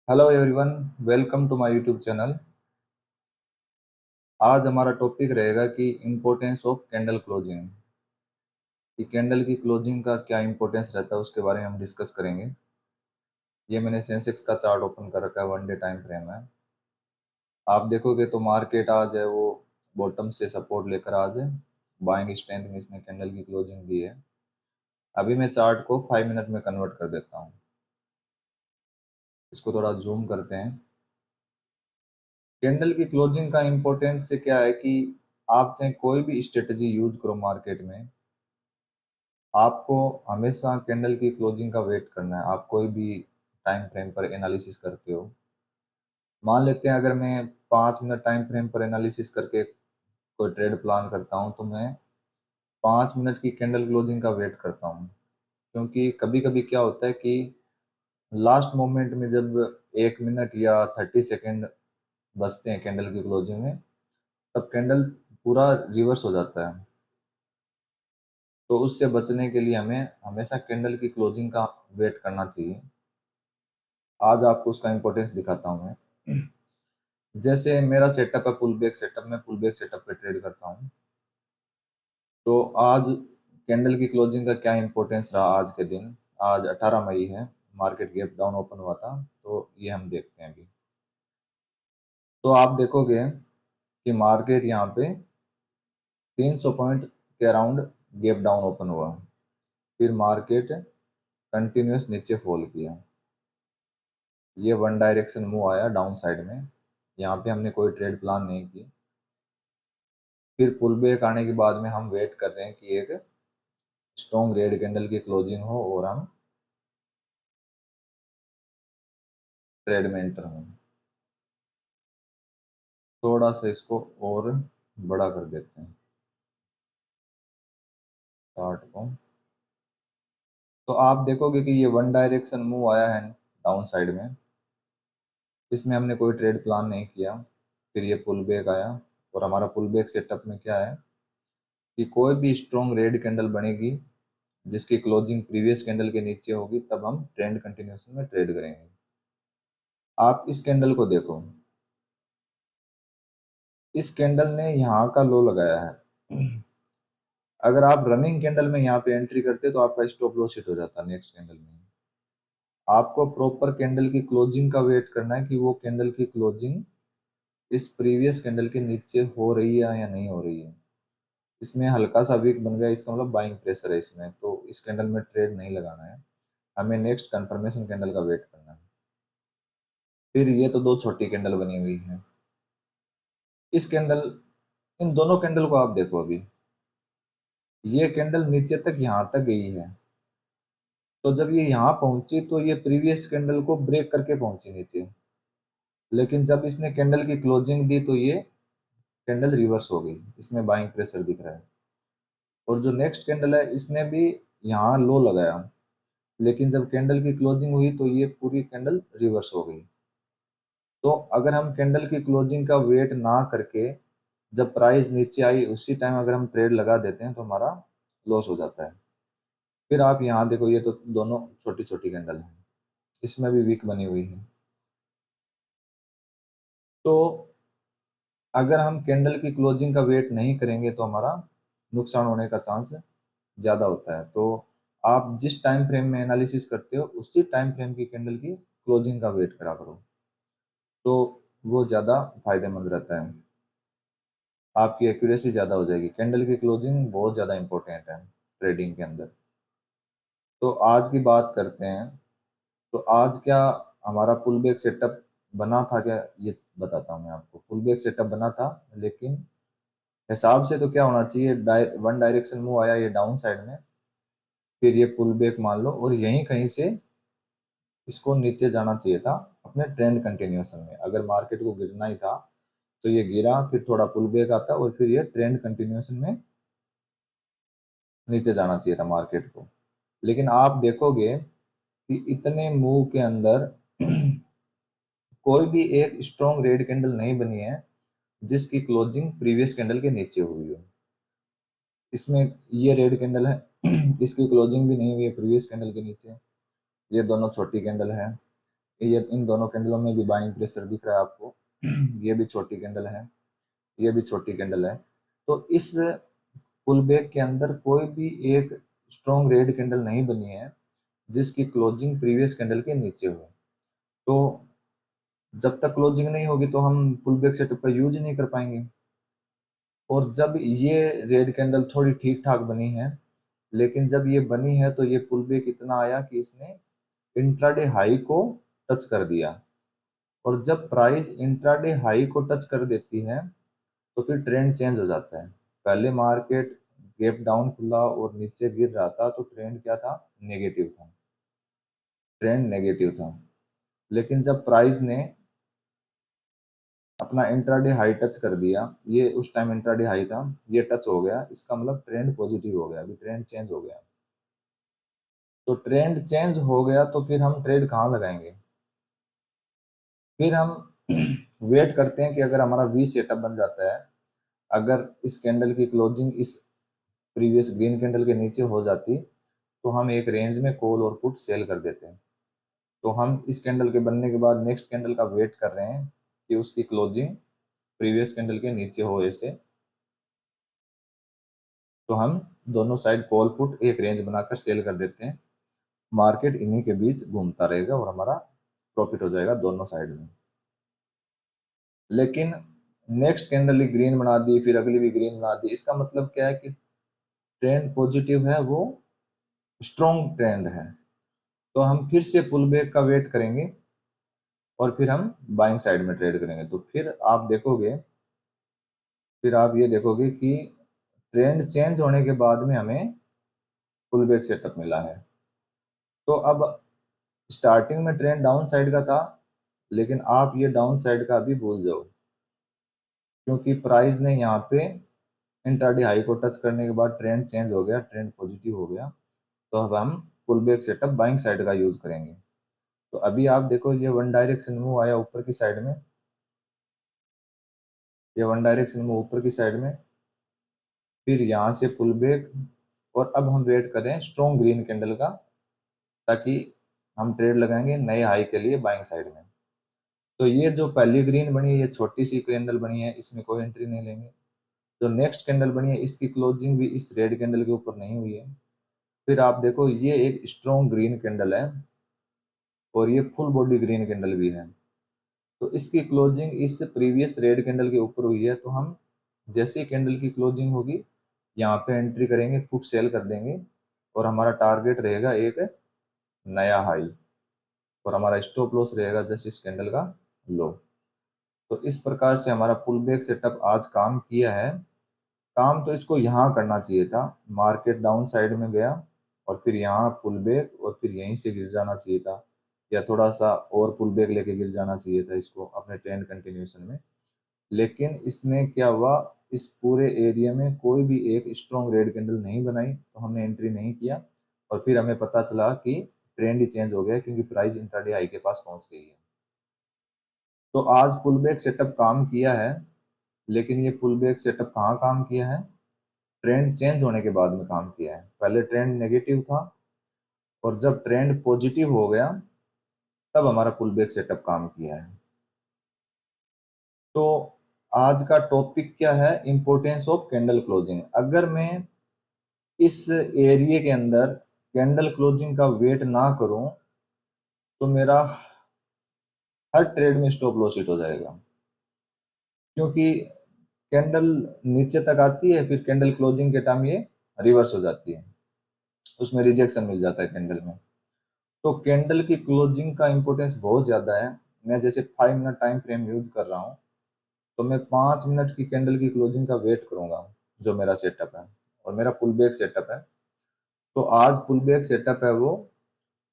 Hello everyone, welcome to my YouTube channel. आज हमारा topic रहेगा कि इम्पोर्टेंस ऑफ कैंडल क्लोजिंग। कि कैंडल की क्लोजिंग का क्या इम्पोर्टेंस रहता है उसके बारे में हम डिस्कस करेंगे। ये मैंने सेंसेक्स का चार्ट ओपन कर रखा है, 1 डे टाइम फ्रेम है। आप देखोगे तो मार्केट आज है वो बॉटम से सपोर्ट लेकर आज बाइंग स्ट्रेंथ में इसने कैंडल की क्लोजिंग दी है। अभी मैं चार्ट को 5 मिनट में कन्वर्ट कर देता हूँ। इसको थोड़ा जूम करते हैं। कैंडल की क्लोजिंग का इम्पोर्टेंस से क्या है कि आप चाहे कोई भी स्ट्रेटजी यूज करो मार्केट में, आपको हमेशा कैंडल की क्लोजिंग का वेट करना है। आप कोई भी टाइम फ्रेम पर एनालिसिस करते हो, मान लेते हैं अगर मैं 5 मिनट टाइम फ्रेम पर एनालिसिस करके कोई ट्रेड प्लान करता हूं तो मैं 5 मिनट की कैंडल क्लोजिंग का वेट करता हूं। क्योंकि कभी कभी क्या होता है कि लास्ट मोमेंट में जब 1 मिनट या 30 सेकेंड बचते हैं कैंडल की क्लोजिंग में, तब कैंडल पूरा रिवर्स हो जाता है। तो उससे बचने के लिए हमें हमेशा कैंडल की क्लोजिंग का वेट करना चाहिए। आज आपको उसका इम्पोर्टेंस दिखाता हूँ मैं। जैसे मेरा सेटअप है पुल बैक सेटअप, मैं पुल बैक सेटअप पे ट्रेड करता हूँ। तो आज कैंडल की क्लोजिंग का क्या इम्पोर्टेंस रहा आज के दिन। आज 18 मई है, मार्केट गैप डाउन ओपन हुआ था, तो ये हम देखते हैं अभी। तो आप देखोगे कि मार्केट यहाँ पे 300 पॉइंट के अराउंड गैप डाउन ओपन हुआ, फिर मार्केट कंटिन्यूस नीचे फॉल किया। ये वन डायरेक्शन मूव आया डाउन साइड में, यहाँ पे हमने कोई ट्रेड प्लान नहीं की। फिर पुल बैक आने के बाद में हम वेट कर रहे हैं कि एक स्ट्रॉन्ग रेड कैंडल की क्लोजिंग हो और हम ट्रेड में एंटर हों। थोड़ा सा इसको और बड़ा कर देते हैं चार्ट को। तो आप देखोगे कि ये वन डायरेक्शन मूव आया है डाउन साइड में, इसमें हमने कोई ट्रेड प्लान नहीं किया। फिर ये पुल बैक आया, और हमारा पुल बैक सेटअप में क्या है कि कोई भी स्ट्रॉन्ग रेड कैंडल बनेगी जिसकी क्लोजिंग प्रीवियस कैंडल के नीचे होगी, तब हम ट्रेंड कंटिन्यूएशन में ट्रेड करेंगे। आप इस कैंडल को देखो, इस कैंडल ने यहाँ का लो लगाया है। अगर आप रनिंग कैंडल में यहाँ पे एंट्री करते तो आपका स्टॉप लॉस हिट हो जाता नेक्स्ट कैंडल में। आपको प्रॉपर कैंडल की क्लोजिंग का वेट करना है कि वो कैंडल की क्लोजिंग इस प्रीवियस कैंडल के नीचे हो रही है या नहीं हो रही है। इसमें हल्का सा वीक बन गया, इसका मतलब बाइंग प्रेशर है इसमें, तो इस कैंडल में ट्रेड नहीं लगाना है। हमें नेक्स्ट कंफर्मेशन कैंडल का वेट करना है। फिर ये तो दो छोटी कैंडल बनी हुई है। इस कैंडल, इन दोनों कैंडल को आप देखो, अभी ये कैंडल नीचे तक यहाँ तक गई है। तो जब ये यहाँ पहुंची तो ये प्रीवियस कैंडल को ब्रेक करके पहुंची नीचे, लेकिन जब इसने कैंडल की क्लोजिंग दी तो ये कैंडल रिवर्स हो गई, इसमें बाइंग प्रेशर दिख रहा है। और जो नेक्स्ट कैंडल है इसने भी यहाँ लो लगाया, लेकिन जब कैंडल की क्लोजिंग हुई तो ये पूरी कैंडल रिवर्स हो गई। तो अगर हम कैंडल की क्लोजिंग का वेट ना करके जब प्राइस नीचे आई उसी टाइम अगर हम ट्रेड लगा देते हैं तो हमारा लॉस हो जाता है। फिर आप यहाँ देखो, ये तो दोनों छोटी छोटी कैंडल हैं, इसमें भी वीक बनी हुई है। तो अगर हम कैंडल की क्लोजिंग का वेट नहीं करेंगे तो हमारा नुकसान होने का चांस ज़्यादा होता है। तो आप जिस टाइम फ्रेम में एनालिसिस करते हो उसी टाइम फ्रेम की कैंडल की क्लोजिंग का वेट करा करो, तो वो ज़्यादा फायदेमंद रहता है। आपकी एक्यूरेसी ज़्यादा हो जाएगी। कैंडल की क्लोजिंग बहुत ज़्यादा इंपॉर्टेंट है ट्रेडिंग के अंदर। तो आज की बात करते हैं। तो आज क्या हमारा पुल बैक सेटअप बना था क्या, ये बताता हूँ मैं आपको। पुल बैक सेटअप बना था, लेकिन हिसाब से तो क्या होना चाहिए, वन डायरेक्शन मूव आया ये डाउन साइड में, फिर ये पुल बैक मान लो, और यहीं कहीं से इसको नीचे जाना चाहिए था अपने ट्रेंड कंटिन्यूएशन में। अगर मार्केट को गिरना ही था तो ये गिरा, फिर थोड़ा पुल बैक आता और फिर ये ट्रेंड कंटिन्यूएशन में नीचे जाना चाहिए था मार्केट को। लेकिन आप देखोगे कि इतने मूव के अंदर कोई भी एक स्ट्रॉन्ग रेड कैंडल नहीं बनी है जिसकी क्लोजिंग प्रीवियस कैंडल के नीचे हुई हो। इसमें ये रेड कैंडल है, इसकी क्लोजिंग भी नहीं हुई है प्रीवियस कैंडल के नीचे। ये दोनों छोटी कैंडल है, ये इन दोनों कैंडलों में भी बाइंग प्रेशर दिख रहा है आपको। ये भी छोटी कैंडल है, ये भी छोटी कैंडल है। तो इस पुल बैक के अंदर कोई भी एक स्ट्रॉन्ग रेड कैंडल नहीं बनी है जिसकी क्लोजिंग प्रीवियस कैंडल के नीचे हो। तो जब तक क्लोजिंग नहीं होगी तो हम पुल बैक सेटअप का यूज नहीं कर पाएंगे। और जब ये रेड कैंडल थोड़ी ठीक ठाक बनी है, लेकिन जब ये बनी है तो ये पुल बैक इतना आया कि इसने इंट्राडे हाई को टच कर दिया। और जब प्राइस इंट्राडे हाई को टच कर देती है तो फिर ट्रेंड चेंज हो जाता है। पहले मार्केट गैप डाउन खुला और नीचे गिर रहा था तो ट्रेंड क्या था, नेगेटिव था, ट्रेंड नेगेटिव था। लेकिन जब प्राइस ने अपना इंट्राडे हाई टच कर दिया, ये उस टाइम इंट्राडे हाई था, ये टच हो गया, इसका मतलब ट्रेंड पॉजिटिव हो गया, अभी ट्रेंड चेंज हो गया। तो ट्रेंड चेंज हो गया तो फिर हम ट्रेड कहाँ लगाएंगे? फिर हम वेट करते हैं कि अगर हमारा वी सेटअप बन जाता है, अगर इस कैंडल की क्लोजिंग इस प्रीवियस ग्रीन कैंडल के नीचे हो जाती तो हम एक रेंज में कॉल और पुट सेल कर देते हैं। तो हम इस कैंडल के बनने के बाद नेक्स्ट कैंडल का वेट कर रहे हैं कि उसकी क्लोजिंग प्रीवियस कैंडल के नीचे हो ऐसे। तो हम दोनों साइड कॉल पुट एक रेंज बनाकर सेल कर देते हैं। मार्केट इन्हीं के बीच घूमता रहेगा और हमारा प्रॉफिट हो जाएगा दोनों साइड में। लेकिन नेक्स्ट कैंडल ही ग्रीन बना दी, फिर अगली भी ग्रीन बना दी, इसका मतलब क्या है कि ट्रेंड पॉजिटिव है, वो स्ट्रॉन्ग ट्रेंड है। तो हम फिर से पुल बैक का वेट करेंगे और फिर हम बाइंग साइड में ट्रेड करेंगे। तो फिर आप देखोगे, फिर आप ये देखोगे कि ट्रेंड चेंज होने के बाद में हमें पुल बैक सेटअप मिला है। तो अब स्टार्टिंग में ट्रेंड डाउन साइड का था, लेकिन आप ये डाउन साइड का भी भूल जाओ, क्योंकि प्राइस ने यहाँ पे इंट्राडे हाई को टच करने के बाद ट्रेंड चेंज हो गया, ट्रेंड पॉजिटिव हो गया। तो अब हम pull back setup buying side का यूज करेंगे। तो अभी आप देखो, ये वन डायरेक्शन मूव आया ऊपर की साइड में, ये वन डायरेक्शन मूव ऊपर की साइड में, फिर यहाँ से पुल बैक, और अब हम वेट कर रहे हैं स्ट्रॉन्ग ग्रीन कैंडल का, ताकि हम ट्रेड लगाएंगे नए हाई के लिए बाइंग साइड में। तो ये जो पहली ग्रीन बनी है, ये छोटी सी कैंडल बनी है, इसमें कोई एंट्री नहीं लेंगे। जो नेक्स्ट कैंडल बनी है, इसकी क्लोजिंग भी इस रेड कैंडल के ऊपर नहीं हुई है। फिर आप देखो, ये एक स्ट्रॉन्ग ग्रीन कैंडल है और ये फुल बॉडी ग्रीन कैंडल भी है। तो इसकी क्लोजिंग इस प्रीवियस रेड कैंडल के ऊपर हुई है। तो हम जैसे ही कैंडल की क्लोजिंग होगी, यहाँ पे एंट्री करेंगे, पुट सेल कर देंगे, और हमारा टारगेट रहेगा एक नया हाई, और हमारा स्टॉप लॉस रहेगा जस्ट इस कैंडल का लो। तो इस प्रकार से हमारा पुल बैक सेटअप आज काम किया है। काम तो इसको यहाँ करना चाहिए था, मार्केट डाउन साइड में गया और फिर यहाँ पुल बैक, और फिर यहीं से गिर जाना चाहिए था, या थोड़ा सा और पुल बैक लेके गिर जाना चाहिए था इसको अपने ट्रेंड कंटिन्यूएशन में। लेकिन इसने क्या हुआ, इस पूरे एरिया में कोई भी एक स्ट्रॉन्ग रेड कैंडल नहीं बनाई, तो हमने एंट्री नहीं किया, और फिर हमें पता चला कि ट्रेंड ही चेंज हो गया, क्योंकि प्राइस इंट्राडे हाई के पास पहुंच गई है। तो आज पुल बैक सेटअप काम किया है, लेकिन ये पुल बैक सेटअप कहाँ काम किया है? ट्रेंड चेंज होने के बाद में काम किया है। पहले ट्रेंड नेगेटिव था, और जब ट्रेंड पॉजिटिव हो गया तब हमारा पुल बैक सेटअप काम किया है। तो आज का टॉपिक क्या है? Importance of candle closing. अगर मैं इस एरिया के अंदर कैंडल क्लोजिंग का वेट ना करूं तो मेरा हर ट्रेड में स्टॉप लॉस हिट हो जाएगा, क्योंकि कैंडल नीचे तक आती है, फिर कैंडल क्लोजिंग के टाइम ये रिवर्स हो जाती है, उसमें रिजेक्शन मिल जाता है कैंडल में। तो कैंडल की क्लोजिंग का इंपॉर्टेंस बहुत ज़्यादा है। मैं जैसे 5 मिनट टाइम फ्रेम यूज कर रहा हूँ, तो मैं 5 मिनट की कैंडल की क्लोजिंग का वेट करूंगा, जो मेरा सेटअप है, और मेरा पुल बैक सेटअप है। तो आज पुल बैक सेटअप है वो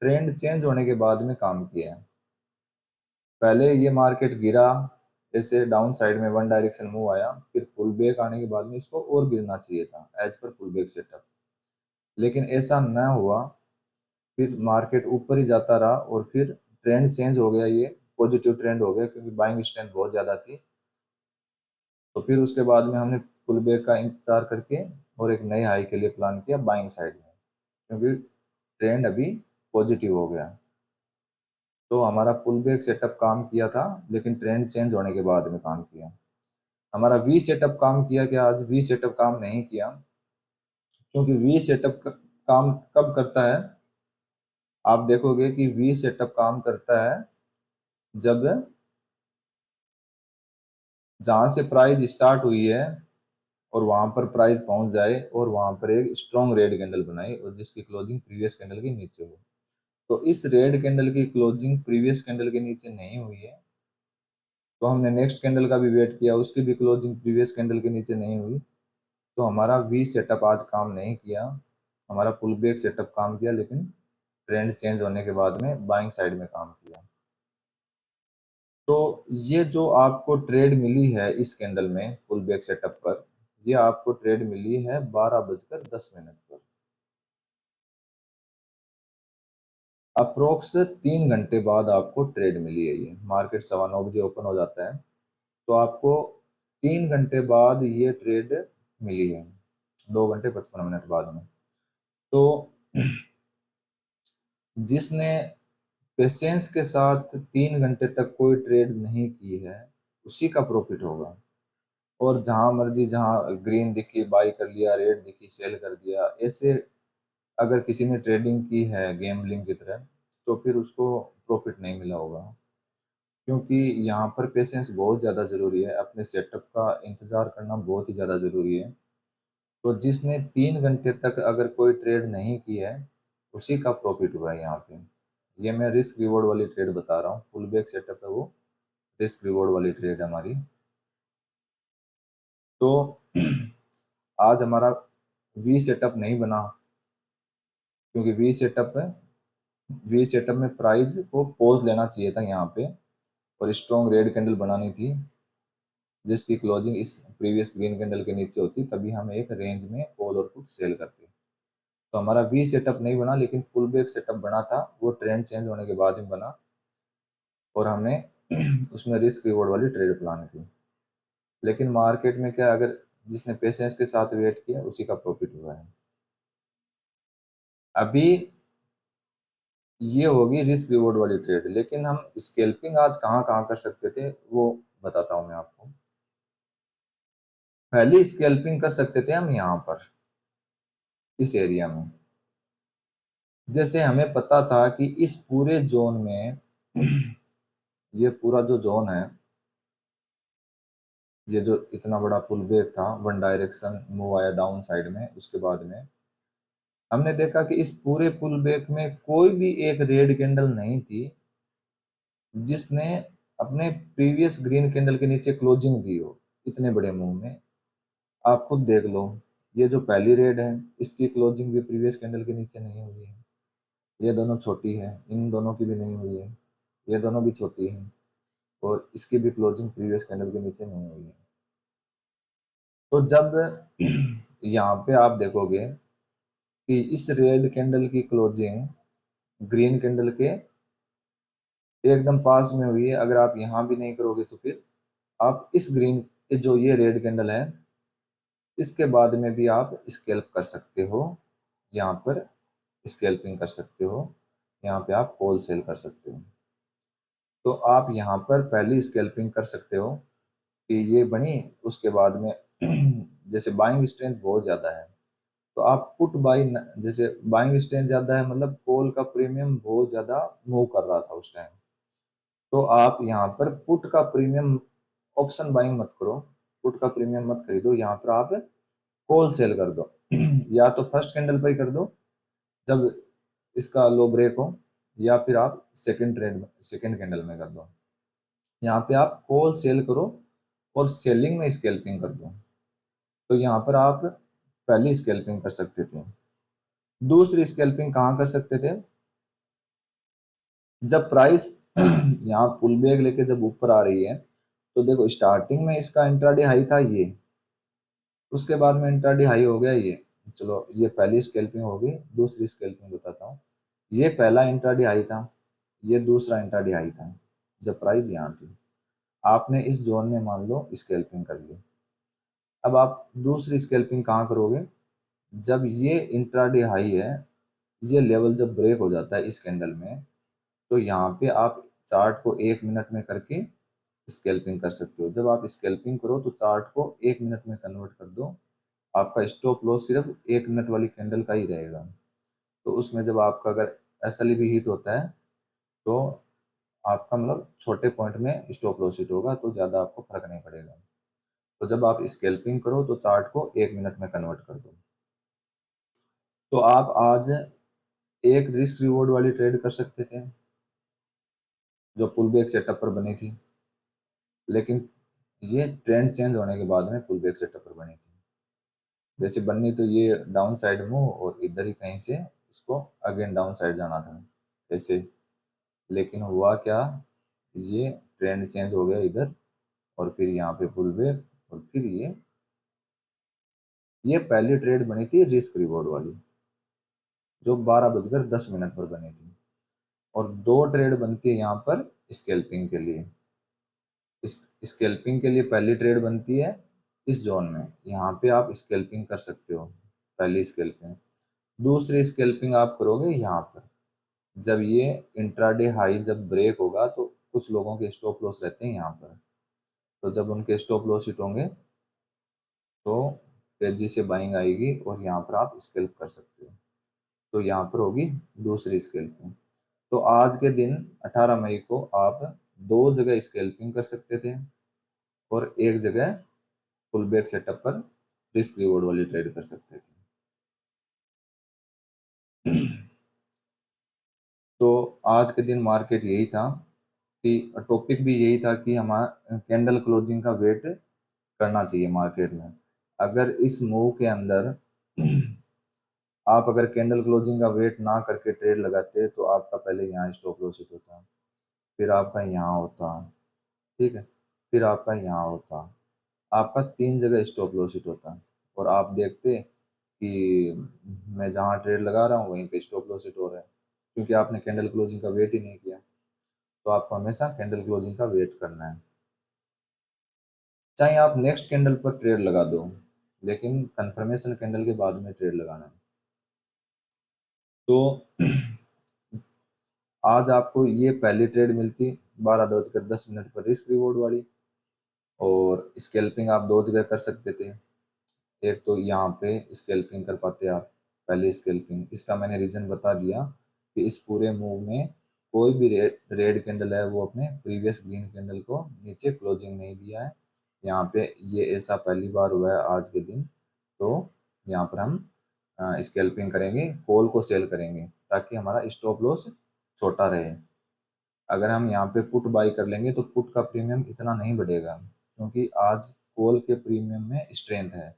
ट्रेंड चेंज होने के बाद में काम किया है। पहले ये मार्केट गिरा, ऐसे डाउन साइड में वन डायरेक्शन मूव आया, फिर पुल बैक आने के बाद में इसको और गिरना चाहिए था एज पर पुल बैक सेटअप, लेकिन ऐसा न हुआ। फिर मार्केट ऊपर ही जाता रहा, और फिर ट्रेंड चेंज हो गया, ये पॉजिटिव ट्रेंड हो गया, क्योंकि बाइंग स्ट्रेंथ बहुत ज़्यादा थी। तो फिर उसके बाद में हमने पुल बैक का इंतजार करके और एक नए हाई के लिए प्लान किया बाइंग साइड में, क्योंकि ट्रेंड अभी पॉजिटिव हो गया। तो हमारा पुल बैक सेटअप काम किया था, लेकिन ट्रेंड चेंज होने के बाद में काम किया। हमारा वी सेटअप काम किया क्या? आज वी सेटअप काम नहीं किया, क्योंकि वी सेटअप काम कब करता है? आप देखोगे कि वी सेटअप काम करता है जब जहां से प्राइस स्टार्ट हुई है और वहां पर प्राइस पहुंच जाए और वहां पर एक स्ट्रॉन्ग रेड कैंडल बनाई और जिसकी क्लोजिंग प्रीवियस कैंडल के नीचे हो। तो इस रेड कैंडल की क्लोजिंग प्रीवियस कैंडल के नीचे नहीं हुई है, तो हमने नेक्स्ट कैंडल का भी वेट किया, उसकी भी क्लोजिंग प्रीवियस कैंडल के नीचे नहीं हुई, तो हमारा वी सेटअप आज काम नहीं किया। हमारा पुल बैक सेटअप काम किया, लेकिन ट्रेंड चेंज होने के बाद में बाइंग साइड में काम किया। तो ये जो आपको ट्रेड मिली है इस कैंडल में पुल बैक सेटअप पर, ये आपको ट्रेड मिली है 12:10 पर। अप्रोक्स 3 घंटे बाद आपको ट्रेड मिली है। ये मार्केट 9:15 बजे ओपन हो जाता है, तो आपको 3 घंटे बाद ये ट्रेड मिली है, 2 घंटे 55 मिनट बाद में। तो जिसने पेशेंस के साथ 3 घंटे तक कोई ट्रेड नहीं की है, उसी का प्रॉफिट होगा। और जहां मर्जी, जहां ग्रीन दिखी बाई कर लिया, रेड दिखी सेल कर दिया, ऐसे अगर किसी ने ट्रेडिंग की है गैम्बलिंग की तरह, तो फिर उसको प्रॉफिट नहीं मिला होगा। क्योंकि यहाँ पर पेशेंस बहुत ज़्यादा ज़रूरी है, अपने सेटअप का इंतज़ार करना बहुत ही ज़्यादा ज़रूरी है। तो जिसने 3 घंटे तक अगर कोई ट्रेड नहीं की है, उसी का प्रॉफिट हुआ है यहाँ पे। ये मैं रिस्क रिवॉर्ड वाली ट्रेड बता रहा हूँ, पुल बैक सेटअप है वो रिस्क रिवॉर्ड वाली ट्रेड है हमारी। तो आज हमारा वी सेटअप नहीं बना, क्योंकि वी सेटअप में प्राइस को पॉज लेना चाहिए था यहाँ पे और स्ट्रॉन्ग रेड कैंडल बनानी थी, जिसकी क्लोजिंग इस प्रीवियस ग्रीन कैंडल के नीचे होती, तभी हम एक रेंज में कॉल और पुट सेल करते। तो हमारा वी सेटअप नहीं बना, लेकिन पुल बैक सेटअप बना था, वो ट्रेंड चेंज होने के बाद में बना और हमने उसमें रिस्क रिवॉर्ड वाली ट्रेड प्लान की। लेकिन मार्केट में क्या, अगर जिसने पेशेंस के साथ वेट किया उसी का प्रॉफिट हुआ है। अभी ये होगी रिस्क रिवॉर्ड वाली ट्रेड, लेकिन हम स्कैल्पिंग आज कहाँ कहाँ कर सकते थे वो बताता हूँ मैं आपको। पहली स्कैल्पिंग कर सकते थे हम यहाँ पर इस एरिया में। जैसे हमें पता था कि इस पूरे जोन में ये पूरा जो जोन है, ये जो इतना बड़ा पुल बैक था, वन डायरेक्शन मूव आया डाउन साइड में, उसके बाद में हमने देखा कि इस पूरे पुल बैक में कोई भी एक रेड कैंडल नहीं थी जिसने अपने प्रीवियस ग्रीन कैंडल के नीचे क्लोजिंग दी हो इतने बड़े मूव में। आप खुद देख लो, ये जो पहली रेड है इसकी क्लोजिंग भी प्रीवियस कैंडल के नीचे नहीं हुई है। ये दोनों छोटी है, इन दोनों की भी नहीं हुई है, ये दोनों भी छोटी है और इसकी भी क्लोजिंग प्रीवियस कैंडल के नीचे नहीं हुई है। तो जब यहाँ पे आप देखोगे कि इस रेड कैंडल की क्लोजिंग ग्रीन कैंडल के एकदम पास में हुई है, अगर आप यहाँ भी नहीं करोगे तो फिर आप इस ग्रीन जो ये रेड कैंडल है इसके बाद में भी आप स्कैल्प कर सकते हो, यहाँ पर स्कैल्पिंग कर सकते हो, यहाँ पे आप कॉल सेल कर सकते हो। तो आप यहाँ पर पहली स्कैल्पिंग कर सकते हो कि ये बनी, उसके बाद में जैसे बाइंग स्ट्रेंथ बहुत ज़्यादा है तो आप पुट बाई, जैसे बाइंग स्ट्रेंथ ज़्यादा है मतलब कॉल का प्रीमियम बहुत ज़्यादा मूव कर रहा था उस टाइम, तो आप यहाँ पर पुट का प्रीमियम ऑप्शन बाइंग मत करो, पुट का प्रीमियम मत खरीदो, यहाँ पर आप कॉल सेल कर दो या तो फर्स्ट कैंडल पर ही कर दो जब इसका लो ब्रेक हो, या फिर आप सेकंड ट्रेड में सेकंड कैंडल में कर दो। यहाँ पे आप कॉल सेल करो और सेलिंग में स्कैल्पिंग कर दो। तो यहाँ पर आप पहली स्कैल्पिंग कर सकते थे। दूसरी स्कैल्पिंग कहाँ कर सकते थे? जब प्राइस यहाँ पुल बैक लेके जब ऊपर आ रही है, तो देखो स्टार्टिंग में इसका इंट्राडे हाई था ये, उसके बाद में इंट्राडे हाई हो गया ये। चलो ये पहली स्कैल्पिंग होगी। दूसरी स्कैल्पिंग बताता हूँ। ये पहला इंट्राडे हाई था, ये दूसरा इंट्राडे हाई था जब प्राइस यहाँ थी। आपने इस जोन में मान लो स्कैल्पिंग कर ली। अब आप दूसरी स्कैल्पिंग कहाँ करोगे? जब ये इंट्राडे हाई है, ये लेवल जब ब्रेक हो जाता है इस कैंडल में, तो यहाँ पे आप चार्ट को 1 मिनट में करके स्कैल्पिंग कर सकते हो। जब आप स्कैल्पिंग करो तो चार्ट को 1 मिनट में कन्वर्ट कर दो। आपका स्टॉप लॉस सिर्फ 1 मिनट वाली कैंडल का ही रहेगा। तो उसमें जब आपका अगर एसएल भी हिट होता है तो आपका मतलब छोटे पॉइंट में स्टॉप लॉस हिट होगा, तो ज़्यादा आपको फर्क नहीं पड़ेगा। तो जब आप स्कैल्पिंग करो तो चार्ट को 1 मिनट में कन्वर्ट कर दो। तो आप आज एक रिस्क रिवॉर्ड वाली ट्रेड कर सकते थे जो पुल बैक सेटअप पर बनी थी, लेकिन ये ट्रेंड चेंज होने के बाद में पुल बैक सेटअप पर बनी थी। वैसे बननी तो ये डाउन साइड मूव और इधर ही कहीं से इसको अगेन डाउन साइड जाना था ऐसे, लेकिन हुआ क्या, ये ट्रेंड चेंज हो गया इधर और फिर यहाँ पे पुल बैक और फिर ये पहली ट्रेड बनी थी रिस्क रिवॉर्ड वाली जो 12:10 पर बनी थी, और दो ट्रेड बनती है यहाँ पर स्कैल्पिंग के लिए। इस स्कैल्पिंग के लिए पहली ट्रेड बनती है इस जोन में, यहाँ पे आप स्कैल्पिंग कर सकते हो पहली स्कैल्पिंग। दूसरी स्कैल्पिंग आप करोगे यहाँ पर जब ये इंट्राडे हाई जब ब्रेक होगा, तो कुछ लोगों के स्टॉप लॉस रहते हैं यहाँ पर, तो जब उनके स्टॉप लॉस हिट होंगे तो तेजी से बाइंग आएगी और यहाँ पर आप स्कैल्प कर सकते हो। तो यहाँ पर होगी दूसरी स्कैल्पिंग। तो आज के दिन 18 मई को आप दो जगह स्कैल्पिंग कर सकते थे और एक जगह पुल बैक सेटअप पर रिस्क रिवॉर्ड वाली ट्रेड कर सकते थे। तो आज के दिन मार्केट यही था कि टॉपिक भी यही था कि हमारा कैंडल क्लोजिंग का वेट करना चाहिए मार्केट में। अगर इस मूव के अंदर आप अगर कैंडल क्लोजिंग का वेट ना करके ट्रेड लगाते तो आपका पहले यहाँ स्टॉप लॉस हिट होता, फिर आपका यहाँ होता, ठीक है, फिर आपका यहाँ होता, आपका 3 जगह स्टॉप लॉस हिट होता, और आप देखते कि मैं जहाँ ट्रेड लगा रहा हूँ वहीं पे स्टॉप लॉस हिट हो रहा है, क्योंकि आपने कैंडल क्लोजिंग का वेट ही नहीं किया। तो आपको हमेशा कैंडल क्लोजिंग का वेट करना है, चाहे आप नेक्स्ट कैंडल पर ट्रेड लगा दो, लेकिन कंफर्मेशन कैंडल के बाद में ट्रेड लगाना है। तो आज आपको ये पहली ट्रेड मिलती 12:10 पर रिस्क रिवॉर्ड वाली, और स्कैल्पिंग आप दो जगह कर सकते थे। एक तो यहाँ पे स्कैल्पिंग कर पाते आप, पहले स्कैल्पिंग, इसका मैंने रीज़न बता दिया कि इस पूरे मूव में कोई भी रेड कैंडल है वो अपने प्रीवियस ग्रीन कैंडल को नीचे क्लोजिंग नहीं दिया है। यहाँ पे ये ऐसा पहली बार हुआ है आज के दिन। तो यहाँ पर हम स्कैल्पिंग करेंगे, कॉल को सेल करेंगे ताकि हमारा स्टॉप लॉस छोटा रहे। अगर हम यहाँ पे पुट बाई कर लेंगे तो पुट का प्रीमियम इतना नहीं बढ़ेगा, क्योंकि आज कॉल के प्रीमियम में स्ट्रेंथ है।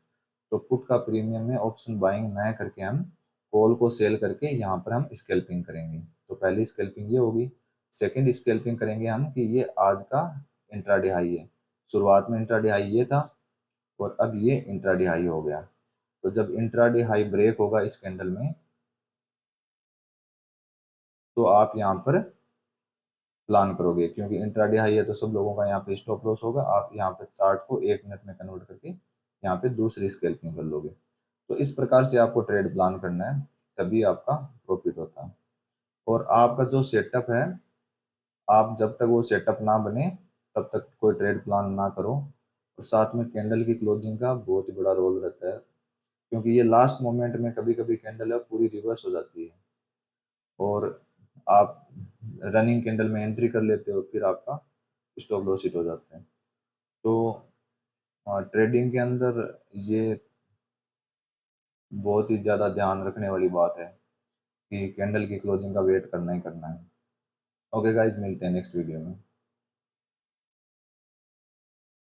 तो पुट का प्रीमियम में ऑप्शन बाइंग न करके हम कॉल को सेल करके यहाँ पर हम स्कैल्पिंग करेंगे। तो पहली स्कैल्पिंग ये होगी। सेकंड स्कैल्पिंग करेंगे हम कि ये आज का इंट्राडे हाई है, शुरुआत में इंट्राडे हाई ये था और अब ये इंट्राडे हाई हो गया। तो जब इंट्राडे हाई ब्रेक होगा इस कैंडल में, तो आप यहाँ पर प्लान करोगे, क्योंकि इंट्राडे हाई है तो सब लोगों का यहाँ पे स्टॉप लॉस होगा। आप यहाँ पे चार्ट को 1 मिनट में कन्वर्ट करके यहाँ पे दूसरी स्कैल्पिंग कर लोगे। तो इस प्रकार से आपको ट्रेड प्लान करना है, तभी आपका प्रॉफिट होता है। और आपका जो सेटअप है, आप जब तक वो सेटअप ना बने तब तक कोई ट्रेड प्लान ना करो। और साथ में कैंडल की क्लोजिंग का बहुत ही बड़ा रोल रहता है, क्योंकि ये लास्ट मोमेंट में कभी कभी कैंडल है पूरी रिवर्स हो जाती है और आप रनिंग कैंडल में एंट्री कर लेते हो, फिर आपका स्टॉप लॉस हिट हो जाते हैं। तो ट्रेडिंग के अंदर ये बहुत ही ज़्यादा ध्यान रखने वाली बात है कि कैंडल की क्लोजिंग का वेट करना ही करना है। ओके गाइज, मिलते हैं नेक्स्ट वीडियो में।